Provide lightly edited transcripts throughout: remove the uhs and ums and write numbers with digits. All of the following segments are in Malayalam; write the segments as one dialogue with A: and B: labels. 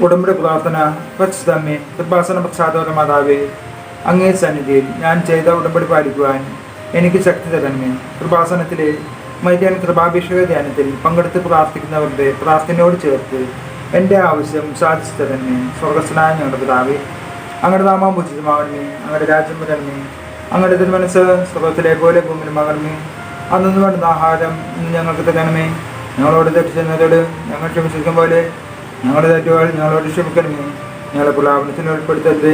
A: ഉടമ്പടി പ്രാർത്ഥന. പരിശുദ്ധമ്മേ, കൃപാസന പ്രസാദപര മാതാവേ, അങ്ങേ സന്നിധിയിൽ ഞാൻ ചെയ്ത ഉടമ്പടി പാലിക്കുവാൻ എനിക്ക് ശക്തി തരണമേ. കൃപാസനത്തിലെ മരിയൻ കൃപാഭിഷേക ധ്യാനത്തിൽ പങ്കെടുത്ത് പ്രാർത്ഥിക്കുന്നവരുടെ പ്രാർത്ഥനയോട് ചേർത്ത് എൻ്റെ ആവശ്യം സാധിച്ചു തരണമേ. സ്വർഗസ്ഥനായ ഞങ്ങളുടെ പിതാവേ, അങ്ങയുടെ നാമം പൂജിതമാകണമേ. അങ്ങയുടെ രാജ്യം വരണമേ. അങ്ങയുടെ തിരുമനസ്സ് സ്വർഗത്തിലെ പോലെ ഭൂമിയിലുമാകണമേ. അന്നു വേണ്ടുന്ന ആഹാരം ഇന്ന് ഞങ്ങൾക്ക് തരണമേ. ഞങ്ങളോട് തെറ്റ് ചെയ്യുന്നതോട് ഞങ്ങൾ ക്ഷമിച്ചിരിക്കും പോലെ ഞങ്ങളുടെ തെറ്റുകൾ ഞങ്ങളോട് ക്ഷമിക്കണമേ. ഞങ്ങളെ പ്രലാപനത്തിന് ഉൾപ്പെടുത്തരുത്,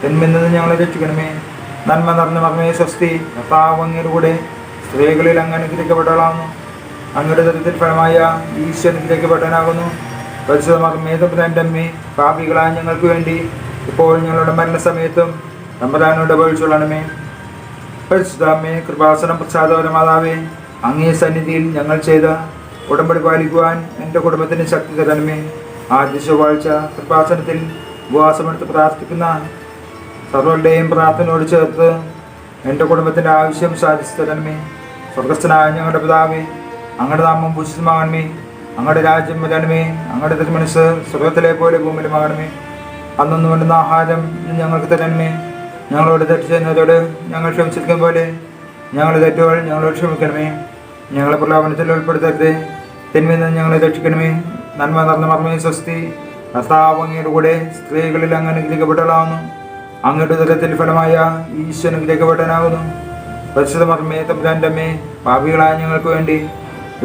A: തിന്മയിൽ നിന്ന് ഞങ്ങളെ രക്ഷിക്കണമേ. നന്മ നിറഞ്ഞ മർമ്മയെ സ്വസ്തി, കർത്താവ് അങ്ങയുടെ കൂടെ സ്ത്രീകളിൽ അങ്ങ് അനുഗ്രഹിക്കപ്പെട്ടവളാകുന്നു. അങ്ങയുടെ ദരിദ്രത്തിൽ ഫലമായ ഈശോ അനുഗ്രഹിക്കപ്പെട്ടവനാകുന്നു. പരിശുദ്ധ മർമ്മേ, തമ്പുരാന്റെ അമ്മേ, പാപികളായ ഞങ്ങൾക്ക് വേണ്ടി ഇപ്പോൾ ഞങ്ങളുടെ മരണസമയത്തും തമ്പുരാനോട് അപേക്ഷിച്ചുകൊള്ളണമേ. പരിശുദ്ധ അമ്മേ, കൃപാസനം പ്രസാദപര മാതാവേ, അങ്ങേ സന്നിധിയിൽ ഞങ്ങൾ ചെയ്ത ഉടമ്പടി പാലിക്കുവാൻ എൻ്റെ കുടുംബത്തിന് ശക്തി തരണമേ. ആദ്യ ചൊവ്വാഴ്ച കൃപാസനത്തിൽ ഉപവാസമെടുത്ത് പ്രാർത്ഥിക്കുന്ന സർവരുടെയും പ്രാർത്ഥനയോട് ചേർത്ത് എൻ്റെ കുടുംബത്തിൻ്റെ ആവശ്യം സാധിച്ചു തരണമേ. സ്വർഗസ്ഥനായ ഞങ്ങളുടെ പിതാവേ, അങ്ങയുടെ നാമം പൂജിതമാകണമേ. അങ്ങയുടെ രാജ്യം വരണമേ. അങ്ങയുടെ തിരുമനസ്സ് സ്വർഗത്തിലെ പോലെ ഭൂമിയിലുമാകണമേ. അന്നു വേണ്ടുന്ന ആഹാരം ഇന്ന് ഞങ്ങൾക്ക് തരണമേ. ഞങ്ങളോട് തെറ്റ് ചെയ്യുന്നതോട് ഞങ്ങൾ ക്ഷമിച്ചിരിക്കും പോലെ ഞങ്ങളുടെ തെറ്റുകൾ ഞങ്ങളോട് ക്ഷമിക്കണമേ. ഞങ്ങളെ പ്രലോഭനത്തിൽ ഉൾപ്പെടുത്തരുത്, തിന്മയിൽ നിന്ന് ഞങ്ങളെ രക്ഷിക്കണമേ. നന്മ നിറഞ്ഞ മർമ്മേ സ്വസ്തി, കർത്താവ് അങ്ങയുടെ കൂടെ സ്ത്രീകളിൽ അങ്ങ് അനുഗ്രഹിക്കപ്പെട്ടവളാകുന്നു. അങ്ങയുടെ ഉദരത്തിൽ ഫലമായ ഈശോ അനുഗ്രഹിക്കപ്പെട്ടവനാകുന്നു. പരിശുദ്ധ മർമ്മേ, തമ്പുരാന്റെ അമ്മേ, പാപികളായ ഞങ്ങൾക്ക് വേണ്ടി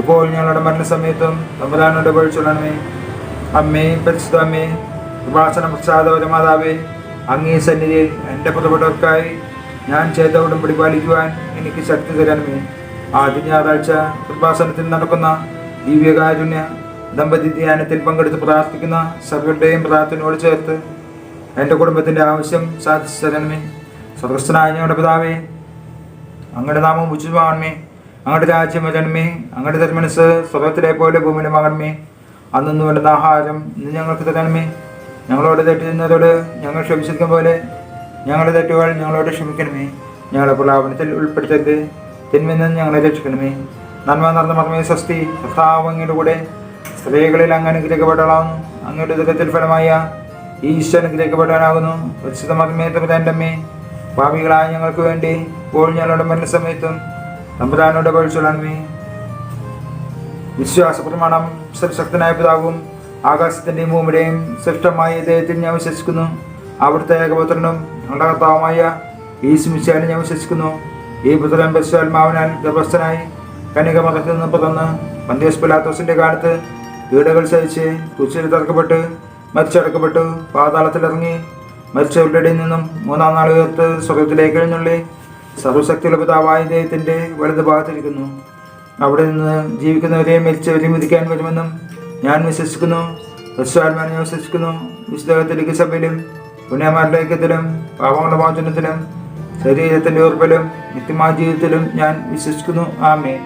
A: ഇപ്പോൾ ഞങ്ങളുടെ മരണസമയത്തും തമ്പുരാനോട് അപേക്ഷിച്ചുകൊള്ളണമേ. അമ്മേ, പരിശുദ്ധ അമ്മേ, കൃപാസന പ്രസാദപര മാതാവേ, അങ്ങേ സന്നിധിയിൽ എൻ്റെ പുറപ്പെട്ടവർക്കായി ഞാൻ ചെയ്ത ഉടമ്പടി പാലിക്കുവാൻ എനിക്ക് ശക്തി തരണമേ. ആദ്യ ഞായറാഴ്ച കൃപാസനത്തിൽ നടക്കുന്ന ദിവ്യകാരുണ്യ ദമ്പതി ധ്യാനത്തിൽ പങ്കെടുത്ത് പ്രാർത്ഥിക്കുന്ന സർവരുടെയും പ്രാർത്ഥനയോട് ചേർത്ത് എൻ്റെ കുടുംബത്തിൻ്റെ ആവശ്യം സാധിച്ചു തരണമേ. സ്വർഗസ്ഥനായ ഞങ്ങളുടെ പിതാവേ, അങ്ങയുടെ നാമം പൂജിതമാകണമേ. അങ്ങയുടെ രാജ്യം വരണമേ. അങ്ങയുടെ തിരുമനസ്സ് സ്വർഗത്തിലെ പോലെ ഭൂമിയിലുമാകണമേ. അന്നു വേണ്ടുന്ന ആഹാരം ഇന്ന് ഞങ്ങൾക്ക് തരണമേ. ഞങ്ങളോട് തെറ്റ് ചെയ്യുന്നതോട് ഞങ്ങൾ ക്ഷമിച്ചിരിക്കും പോലെ ഞങ്ങളുടെ തെറ്റുകൾ ഞങ്ങളോട് ക്ഷമിക്കണമേ. ഞങ്ങളെ പ്രലാപനത്തിൽ ഉൾപ്പെടുത്തരുത്, തിന്മയിൽ നിന്ന് ഞങ്ങളെ രക്ഷിക്കണമേ. നന്മ നിറഞ്ഞ മർമ്മേ സ്വസ്തി, കർത്താവ് അങ്ങയുടെ കൂടെ സ്ത്രീകളിൽ അങ്ങ് അനുഗ്രഹിക്കപ്പെട്ടവളാകുന്നു. അങ്ങയുടെ ഉദരത്തിൽ ഫലമായ ഈശോ അനുഗ്രഹിക്കപ്പെട്ടവനാകുന്നു. പരിശുദ്ധ മർമ്മേ, തമ്പുരാന്റെ അമ്മേ, പാപികളായ ഞങ്ങൾക്ക് വേണ്ടി ഇപ്പോൾ ഞങ്ങളുടെ മരണസമയത്തും തമ്പുരാനോട് അപേക്ഷിച്ചുകൊള്ളണമേ. വിശ്വാസ പ്രമാണം. സർവശക്തനായ പിതാവും ആകാശത്തിൻ്റെയും ഭൂമിയുടെയും സൃഷ്ടമായ ദൈവത്തിൽ ഞാൻ വിശ്വസിക്കുന്നു. അവിടുത്തെ ഏകപുത്രനും ഞങ്ങളുടെ കർത്താവുമായ യേശുമിശിഹായിൽ ഞാൻ വിശ്വസിക്കുന്നു. ഈ പുത്രൻ പരിശുദ്ധാത്മാവിനാൽ ഗർഭസ്ഥനായി കന്യകമറിയത്തിൽ നിന്ന് പിറന്ന് പന്തിയോസ് പിലാത്തോസിന്റെ കാലത്ത് പീഡകൾ സഹിച്ച് കുരിശിൽ തറക്കപ്പെട്ട് മരിച്ചടക്കപ്പെട്ടു, പാതാളത്തിലിറങ്ങി മരിച്ചവരുടെ ഇടയിൽ നിന്നും മൂന്നാം നാൾ ഉയർത്ത് സ്വർഗത്തിലേക്ക് എഴുന്നള്ളി സർവശക്തിയുള്ള പിതാവായ ദൈവത്തിൻ്റെ വലതു ഭാഗത്തിരിക്കുന്നു. അവിടെ നിന്ന് ജീവിക്കുന്നവരെയും മരിച്ചവരെയും വിധിക്കാൻ വരുമെന്നും ഞാൻ വിശ്വസിക്കുന്നു. പരിശുദ്ധാത്മാവിനെ ഞാൻ വിശ്വസിക്കുന്നു. വിശുദ്ധ കത്തോലിക്ക സഭയിലും പുണ്യന്മാരുടെ ഐക്യത്തിലും പാപങ്ങളുടെ മോചനത്തിലും ശരീരത്തിൻ്റെ ഉറപ്പിലും നിത്യമായ ജീവിതത്തിലും ഞാൻ വിശ്വസിക്കുന്നു. ആമേൻ.